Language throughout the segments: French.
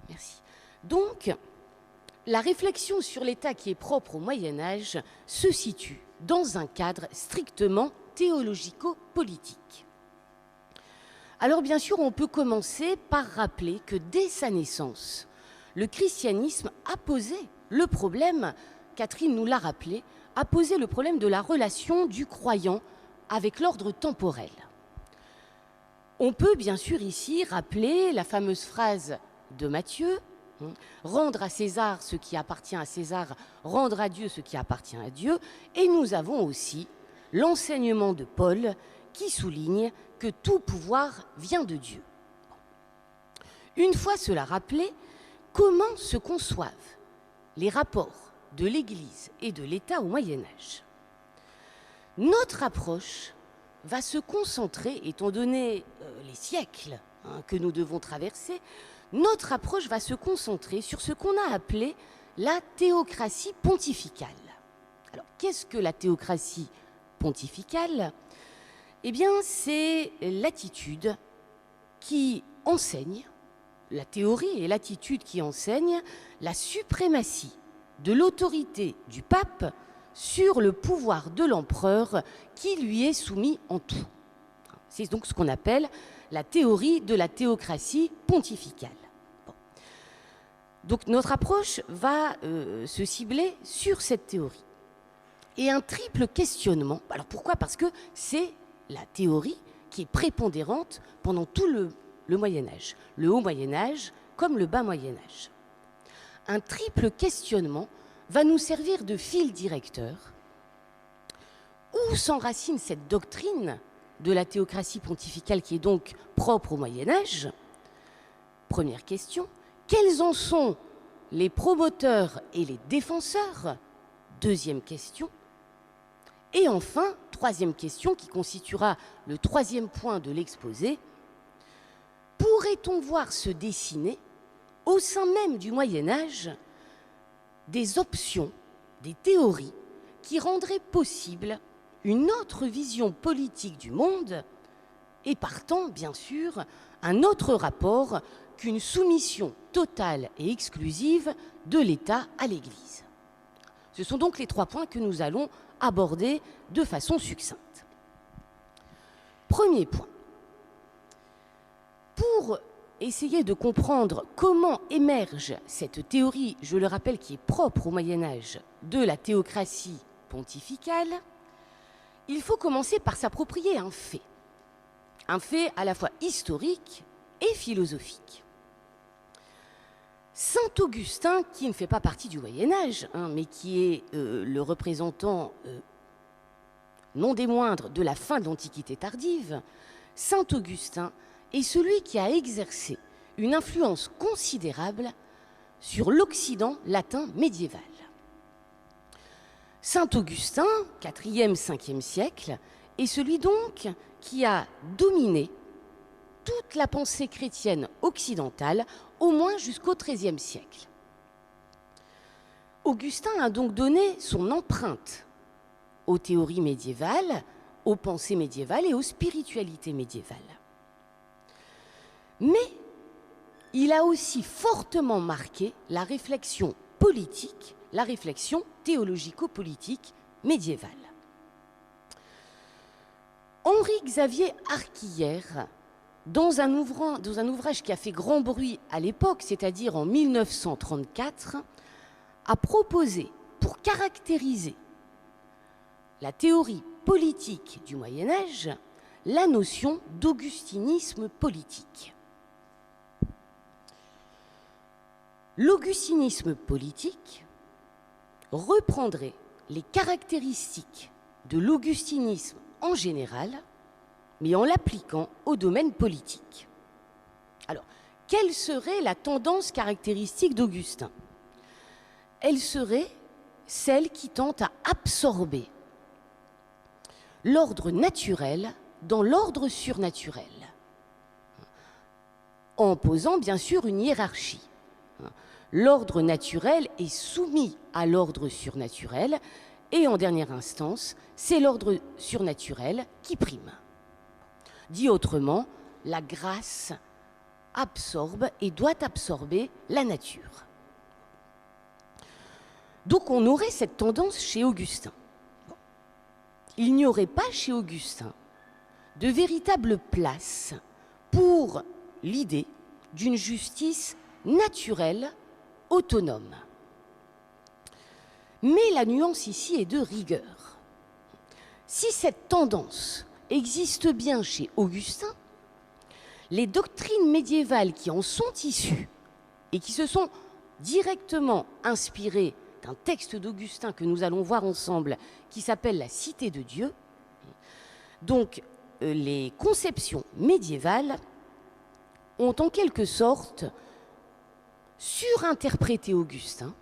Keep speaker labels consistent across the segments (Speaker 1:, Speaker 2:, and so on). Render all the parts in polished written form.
Speaker 1: Merci. Donc, la réflexion sur l'État qui est propre au Moyen-Âge se situe dans un cadre strictement théologico-politique. Alors bien sûr, on peut commencer par rappeler que dès sa naissance, le christianisme a posé le problème, Catherine nous l'a rappelé, a posé le problème de la relation du croyant avec l'ordre temporel. On peut bien sûr ici rappeler la fameuse phrase de Matthieu, « Rendre à César ce qui appartient à César, rendre à Dieu ce qui appartient à Dieu ». Et nous avons aussi l'enseignement de Paul qui souligne que tout pouvoir vient de Dieu. Une fois cela rappelé, comment se conçoivent les rapports de l'Église et de l'État au Moyen-Âge? Notre approche va se concentrer, étant donné les siècles que nous devons traverser, notre approche va se concentrer sur ce qu'on a appelé la théocratie pontificale. Alors, qu'est-ce que la théocratie pontificale? Eh bien, c'est l'attitude qui enseigne, la théorie et l'attitude qui enseigne la suprématie de l'autorité du pape sur le pouvoir de l'empereur qui lui est soumis en tout. C'est donc ce qu'on appelle la théorie de la théocratie pontificale. Bon. Donc notre approche va se cibler sur cette théorie. Et un triple questionnement. Alors pourquoi? Parce que c'est la théorie qui est prépondérante pendant tout le Moyen-Âge, le haut Moyen-Âge comme le bas Moyen-Âge. Un triple questionnement va nous servir de fil directeur. Où s'enracine cette doctrine de la théocratie pontificale qui est donc propre au Moyen-Âge? Première question. Quels en sont les promoteurs et les défenseurs? Deuxième question. Et enfin, troisième question qui constituera le troisième point de l'exposé. Pourrait-on voir se dessiner au sein même du Moyen-Âge des options, des théories qui rendraient possible une autre vision politique du monde et partant, bien sûr, un autre rapport qu'une soumission totale et exclusive de l'État à l'Église. Ce sont donc les trois points que nous allons aborder de façon succincte. Premier point. Pour essayer de comprendre comment émerge cette théorie, je le rappelle, qui est propre au Moyen-Âge, de la théocratie pontificale, il faut commencer par s'approprier un fait à la fois historique et philosophique. Saint Augustin, qui ne fait pas partie du Moyen-Âge, mais qui est le représentant non des moindres de la fin de l'Antiquité tardive, Saint Augustin est celui qui a exercé une influence considérable sur l'Occident latin médiéval. Saint Augustin, 4e, 5e siècle, est celui donc qui a dominé toute la pensée chrétienne occidentale, au moins jusqu'au XIIIe siècle. Augustin a donc donné son empreinte aux théories médiévales, aux pensées médiévales et aux spiritualités médiévales. Mais il a aussi fortement marqué la réflexion politique, la réflexion théologico-politique médiévale. Henri-Xavier Arquillère, dans un ouvrage qui a fait grand bruit à l'époque, c'est-à-dire en 1934, a proposé, pour caractériser la théorie politique du Moyen-Âge, la notion d'augustinisme politique. L'augustinisme politique reprendrait les caractéristiques de l'augustinisme en général, mais en l'appliquant au domaine politique. Alors, quelle serait la tendance caractéristique d'Augustin? Elle serait celle qui tente à absorber l'ordre naturel dans l'ordre surnaturel, en posant bien sûr une hiérarchie. L'ordre naturel est soumis à l'ordre surnaturel et en dernière instance, c'est l'ordre surnaturel qui prime. Dit autrement, la grâce absorbe et doit absorber la nature. Donc on aurait cette tendance chez Augustin. Il n'y aurait pas chez Augustin de véritable place pour l'idée d'une justice naturelle, autonome. Mais la nuance ici est de rigueur. Si cette tendance existe bien chez Augustin, les doctrines médiévales qui en sont issues et qui se sont directement inspirées d'un texte d'Augustin que nous allons voir ensemble, qui s'appelle La Cité de Dieu, donc les conceptions médiévales ont en quelque sorte surinterprété Augustin,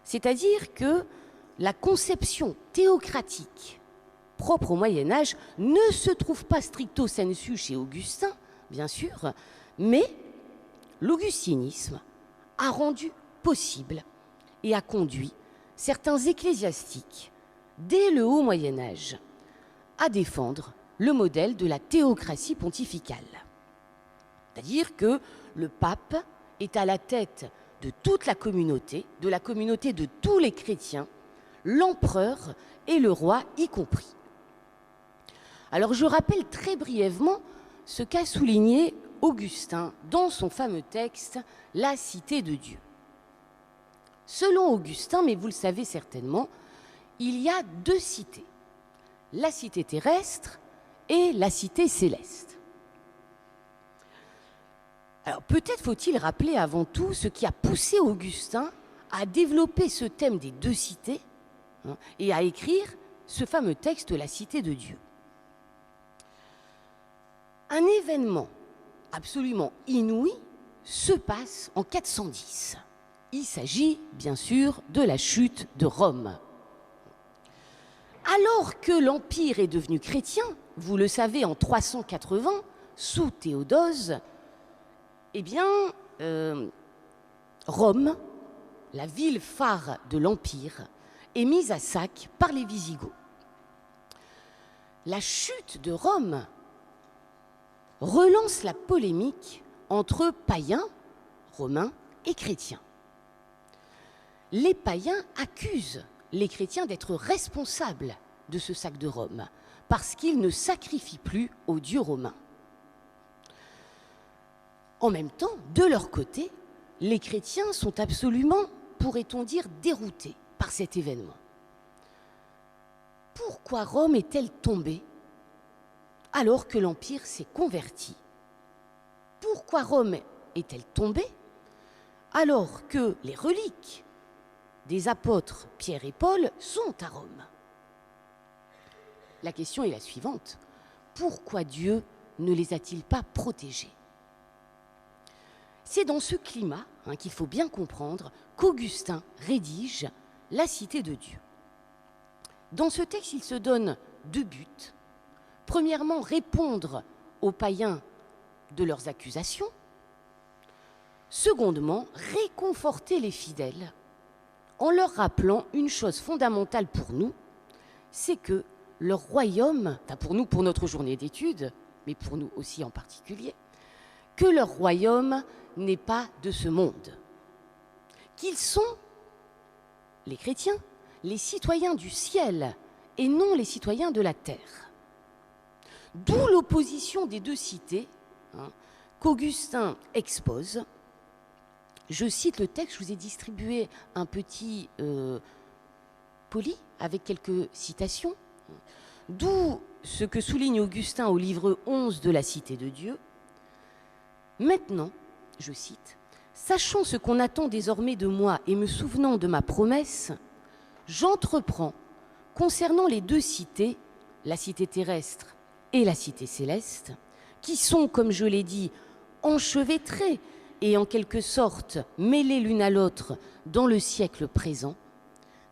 Speaker 1: c'est-à-dire que la conception théocratique propre au Moyen-Âge ne se trouve pas stricto sensu chez Augustin, bien sûr, mais l'augustinisme a rendu possible et a conduit certains ecclésiastiques, dès le haut Moyen-Âge, à défendre le modèle de la théocratie pontificale. C'est-à-dire que le pape est à la tête de toute la communauté, de tous les chrétiens, l'empereur et le roi y compris. Alors je rappelle très brièvement ce qu'a souligné Augustin dans son fameux texte « La Cité de Dieu ». Selon Augustin, mais vous le savez certainement, il y a deux cités, la cité terrestre et la cité céleste. Alors peut-être faut-il rappeler avant tout ce qui a poussé Augustin à développer ce thème des deux cités et à écrire ce fameux texte, La Cité de Dieu. Un événement absolument inouï se passe en 410. Il s'agit bien sûr de la chute de Rome. Alors que l'Empire est devenu chrétien, vous le savez, en 380, sous Théodose, eh bien, Rome, la ville phare de l'Empire, est mise à sac par les Visigoths. La chute de Rome relance la polémique entre païens, romains et chrétiens. Les païens accusent les chrétiens d'être responsables de ce sac de Rome parce qu'ils ne sacrifient plus aux dieux romains. En même temps, de leur côté, les chrétiens sont absolument, pourrait-on dire, déroutés par cet événement. Pourquoi Rome est-elle tombée alors que l'Empire s'est converti? Pourquoi Rome est-elle tombée alors que les reliques des apôtres Pierre et Paul sont à Rome? La question est la suivante. Pourquoi Dieu ne les a-t-il pas protégés? C'est dans ce climat qu'il faut bien comprendre qu'Augustin rédige La Cité de Dieu. Dans ce texte, il se donne deux buts. Premièrement, répondre aux païens de leurs accusations. Secondement, réconforter les fidèles en leur rappelant une chose fondamentale pour nous, c'est que leur royaume, pour nous, pour notre journée d'études, mais pour nous aussi en particulier, que leur royaume n'est pas de ce monde, qu'ils sont, les chrétiens, les citoyens du ciel et non les citoyens de la terre. D'où l'opposition des deux cités qu'Augustin expose. Je cite le texte, je vous ai distribué un petit poli avec quelques citations. D'où ce que souligne Augustin au livre 11 de La Cité de Dieu. Maintenant, je cite, « Sachant ce qu'on attend désormais de moi et me souvenant de ma promesse, j'entreprends, concernant les deux cités, la cité terrestre et la cité céleste, qui sont, comme je l'ai dit, enchevêtrées et en quelque sorte mêlées l'une à l'autre dans le siècle présent,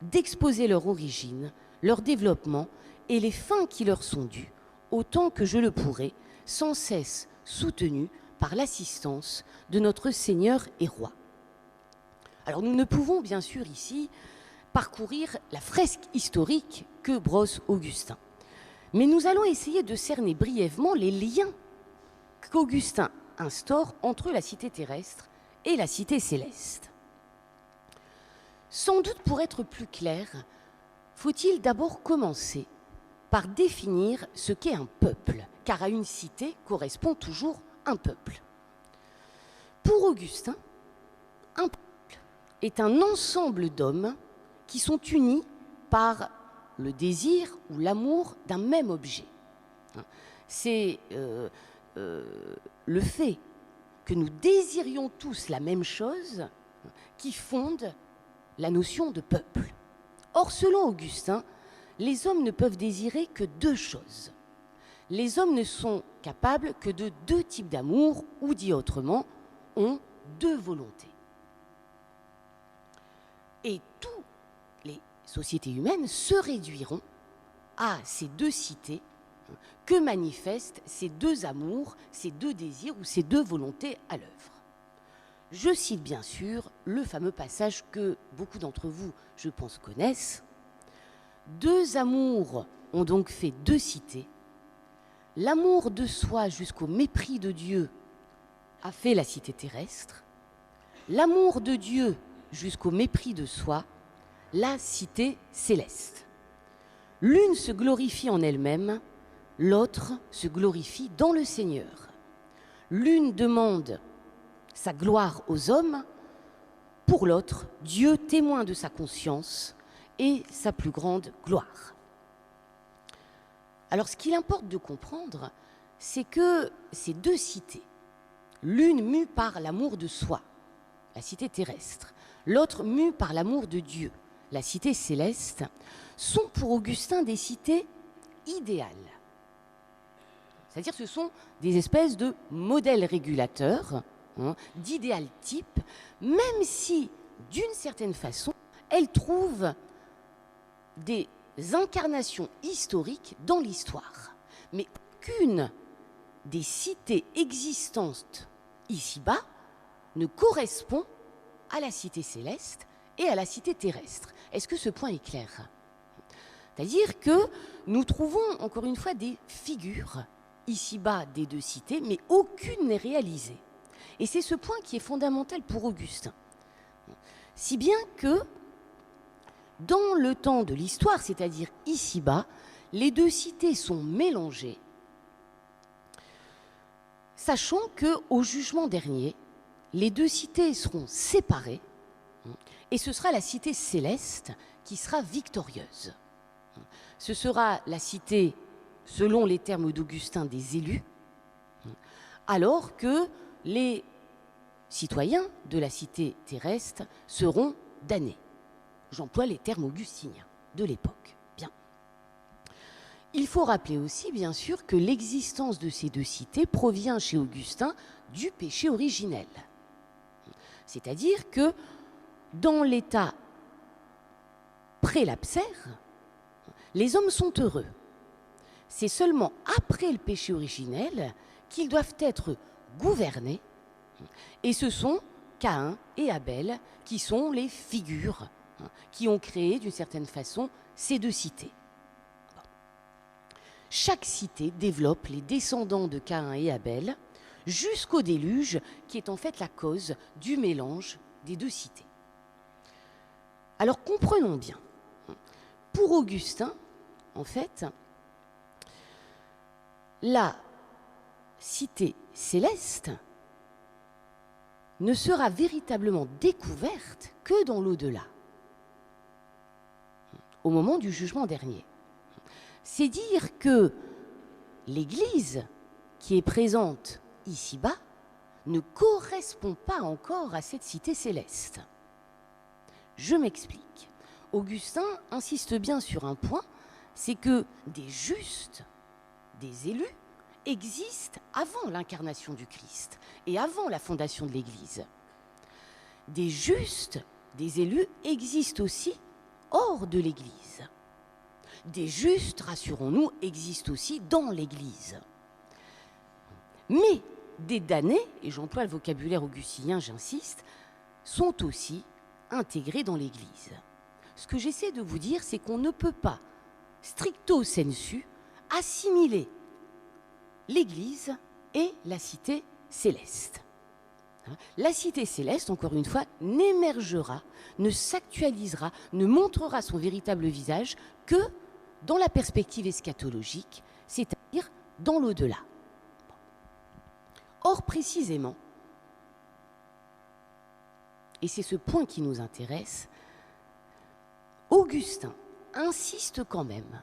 Speaker 1: d'exposer leur origine, leur développement et les fins qui leur sont dues, autant que je le pourrai, sans cesse soutenu par l'assistance de notre Seigneur et Roi. » Alors nous ne pouvons bien sûr ici parcourir la fresque historique que brosse Augustin, mais nous allons essayer de cerner brièvement les liens qu'Augustin instaure entre la cité terrestre et la cité céleste. Sans doute pour être plus clair, faut-il d'abord commencer par définir ce qu'est un peuple, car à une cité correspond toujours un peuple. Pour Augustin, un peuple est un ensemble d'hommes qui sont unis par le désir ou l'amour d'un même objet. C'est le fait que nous désirions tous la même chose qui fonde la notion de peuple. Or, selon Augustin, les hommes ne peuvent désirer que deux choses. Les hommes ne sont capables que de deux types d'amour, ou dit autrement, ont deux volontés. Et toutes les sociétés humaines se réduiront à ces deux cités que manifestent ces deux amours, ces deux désirs ou ces deux volontés à l'œuvre. Je cite bien sûr le fameux passage que beaucoup d'entre vous, je pense, connaissent. Deux amours ont donc fait deux cités. L'amour de soi jusqu'au mépris de Dieu a fait la cité terrestre. L'amour de Dieu jusqu'au mépris de soi, la cité céleste. L'une se glorifie en elle-même, l'autre se glorifie dans le Seigneur. L'une demande sa gloire aux hommes, pour l'autre, Dieu témoin de sa conscience et sa plus grande gloire. Alors ce qu'il importe de comprendre, c'est que ces deux cités, l'une mue par l'amour de soi, la cité terrestre, l'autre mue par l'amour de Dieu, la cité céleste, sont pour Augustin des cités idéales. C'est-à-dire que ce sont des espèces de modèles régulateurs, d'idéal type, même si, d'une certaine façon, elles trouvent des incarnations historiques dans l'histoire. Mais aucune des cités existantes ici-bas ne correspond à la cité céleste et à la cité terrestre. Est-ce que ce point est clair? C'est-à-dire que nous trouvons encore une fois des figures ici-bas des deux cités, mais aucune n'est réalisée. Et c'est ce point qui est fondamental pour Augustin. Si bien que dans le temps de l'histoire, c'est-à-dire ici-bas, les deux cités sont mélangées, sachant qu'au jugement dernier, les deux cités seront séparées, et ce sera la cité céleste qui sera victorieuse. Ce sera la cité, selon les termes d'Augustin, des élus, alors que les citoyens de la cité terrestre seront damnés. J'emploie les termes augustiniens de l'époque. Bien. Il faut rappeler aussi, bien sûr, que l'existence de ces deux cités provient chez Augustin du péché originel. C'est-à-dire que dans l'état prélapsaire, les hommes sont heureux. C'est seulement après le péché originel qu'ils doivent être gouvernés, et ce sont Caïn et Abel qui sont les figures qui ont créé d'une certaine façon ces deux cités. Chaque cité développe les descendants de Caïn et Abel jusqu'au déluge qui est en fait la cause du mélange des deux cités. Alors comprenons bien, pour Augustin, en fait, la cité céleste ne sera véritablement découverte que dans l'au-delà, au moment du jugement dernier. C'est dire que l'Église qui est présente ici-bas ne correspond pas encore à cette cité céleste. Je m'explique. Augustin insiste bien sur un point, c'est que des justes, des élus, existent avant l'incarnation du Christ et avant la fondation de l'Église. Des justes, des élus existent aussi hors de l'Église. Des justes, rassurons-nous, existent aussi dans l'Église. Mais des damnés, et j'emploie le vocabulaire augustinien, j'insiste, sont aussi intégrés dans l'Église. Ce que j'essaie de vous dire, c'est qu'on ne peut pas, stricto sensu, assimiler l'Église et la cité céleste. La cité céleste, encore une fois, n'émergera, ne s'actualisera, ne montrera son véritable visage que dans la perspective eschatologique, c'est-à-dire dans l'au-delà. Or, précisément, et c'est ce point qui nous intéresse, Augustin insiste quand même,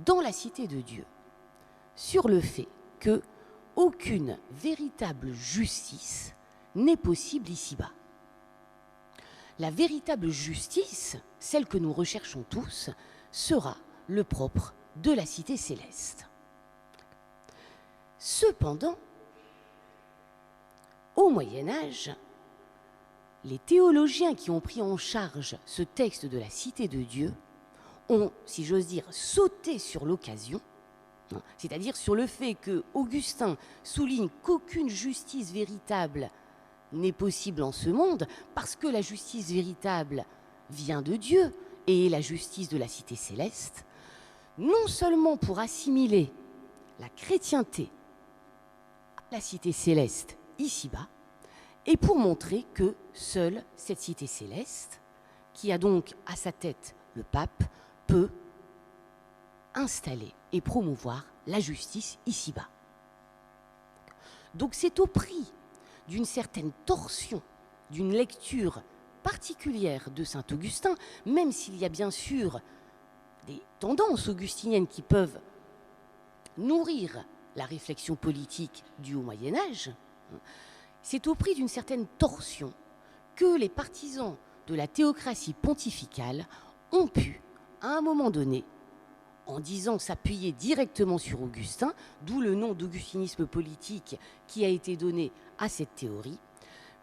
Speaker 1: dans la cité de Dieu, sur le fait que aucune véritable justice n'est possible ici-bas. La véritable justice, celle que nous recherchons tous, sera le propre de la cité céleste. Cependant, au Moyen-Âge, les théologiens qui ont pris en charge ce texte de la cité de Dieu ont, si j'ose dire, sauté sur l'occasion, c'est-à-dire sur le fait que Augustin souligne qu'aucune justice véritable n'est possible en ce monde parce que la justice véritable vient de Dieu et est la justice de la cité céleste, non seulement pour assimiler la chrétienté à la cité céleste ici-bas, et pour montrer que seule cette cité céleste, qui a donc à sa tête le pape, peut installer et promouvoir la justice ici-bas. Donc c'est au prix d'une certaine torsion, d'une lecture particulière de saint Augustin, même s'il y a bien sûr des tendances augustiniennes qui peuvent nourrir la réflexion politique du Haut Moyen-Âge, c'est au prix d'une certaine torsion que les partisans de la théocratie pontificale ont pu, à un moment donné, en disant s'appuyer directement sur Augustin, d'où le nom d'augustinisme politique qui a été donné à cette théorie,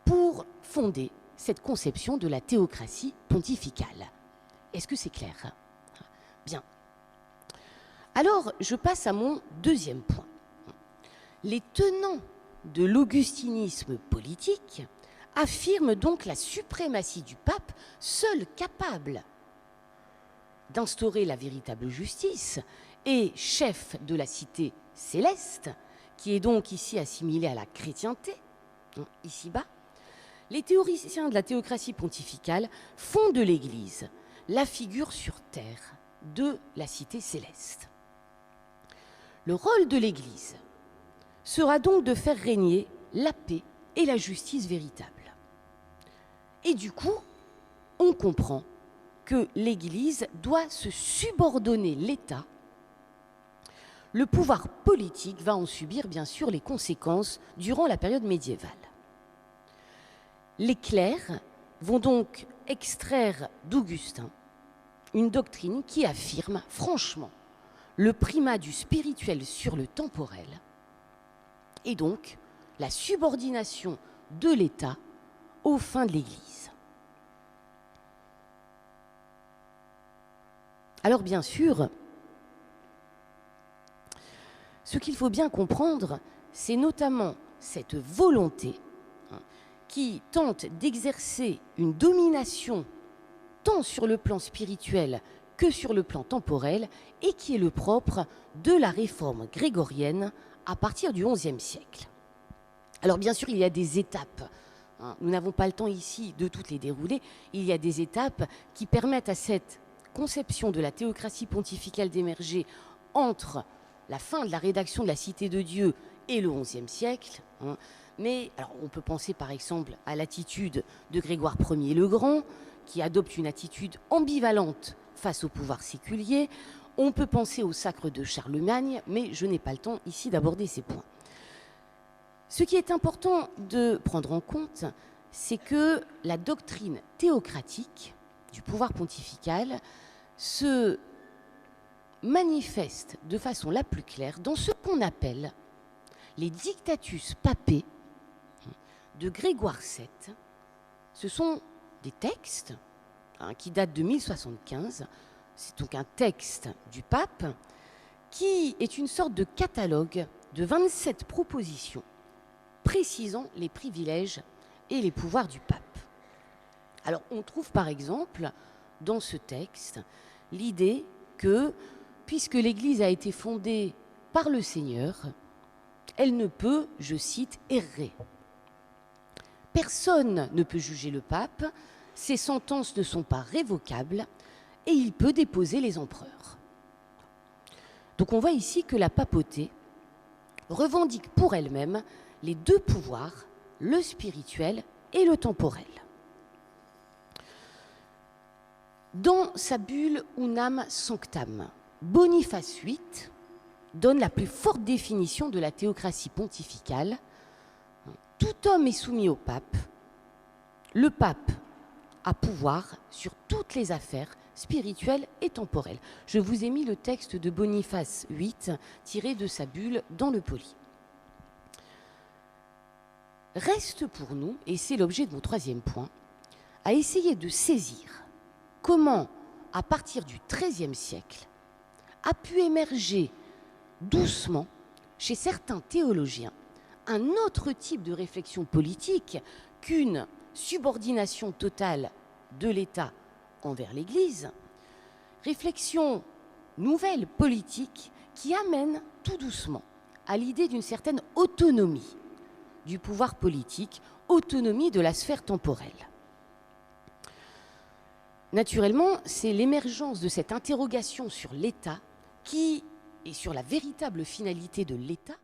Speaker 1: pour fonder cette conception de la théocratie pontificale. Est-ce que c'est clair? Bien. Alors, je passe à mon deuxième point. Les tenants de l'augustinisme politique affirment donc la suprématie du pape, seul capable d'instaurer la véritable justice et chef de la cité céleste, qui est donc ici assimilée à la chrétienté, ici-bas. Les théoriciens de la théocratie pontificale font de l'Église la figure sur terre de la cité céleste. Le rôle de l'Église sera donc de faire régner la paix et la justice véritable. Et du coup, on comprend que l'Église doit se subordonner l'État. Le pouvoir politique va en subir bien sûr les conséquences durant la période médiévale. Les clercs vont donc extraire d'Augustin une doctrine qui affirme franchement le primat du spirituel sur le temporel et donc la subordination de l'État aux fins de l'Église. Alors bien sûr, ce qu'il faut bien comprendre, c'est notamment cette volonté qui tente d'exercer une domination tant sur le plan spirituel que sur le plan temporel et qui est le propre de la réforme grégorienne à partir du XIe siècle. Alors bien sûr, il y a des étapes. Nous n'avons pas le temps ici de toutes les dérouler. Il y a des étapes qui permettent à cette conception de la théocratie pontificale d'émerger entre la fin de la rédaction de la Cité de Dieu et le XIe siècle. Mais alors, on peut penser par exemple à l'attitude de Grégoire Ier le Grand, qui adopte une attitude ambivalente face au pouvoir séculier. On peut penser au sacre de Charlemagne, mais je n'ai pas le temps ici d'aborder ces points. Ce qui est important de prendre en compte, c'est que la doctrine théocratique du pouvoir pontifical se manifeste de façon la plus claire dans ce qu'on appelle les Dictatus Papae de Grégoire VII. Ce sont des textes qui datent de 1075. C'est donc un texte du pape qui est une sorte de catalogue de 27 propositions précisant les privilèges et les pouvoirs du pape. Alors on trouve par exemple dans ce texte l'idée que, puisque l'Église a été fondée par le Seigneur, elle ne peut, je cite, errer. Personne ne peut juger le pape, ses sentences ne sont pas révocables et il peut déposer les empereurs. Donc on voit ici que la papauté revendique pour elle-même les deux pouvoirs, le spirituel et le temporel. Dans sa bulle Unam Sanctam, Boniface VIII donne la plus forte définition de la théocratie pontificale. Tout homme est soumis au pape. Le pape a pouvoir sur toutes les affaires spirituelles et temporelles. Je vous ai mis le texte de Boniface VIII tiré de sa bulle dans le Poli. Reste pour nous, et c'est l'objet de mon troisième point, à essayer de saisir comment, à partir du XIIIe siècle, a pu émerger doucement, chez certains théologiens, un autre type de réflexion politique qu'une subordination totale de l'État envers l'Église, réflexion nouvelle politique qui amène tout doucement à l'idée d'une certaine autonomie du pouvoir politique, autonomie de la sphère temporelle. Naturellement, c'est l'émergence de cette interrogation sur l'État et sur la véritable finalité de l'État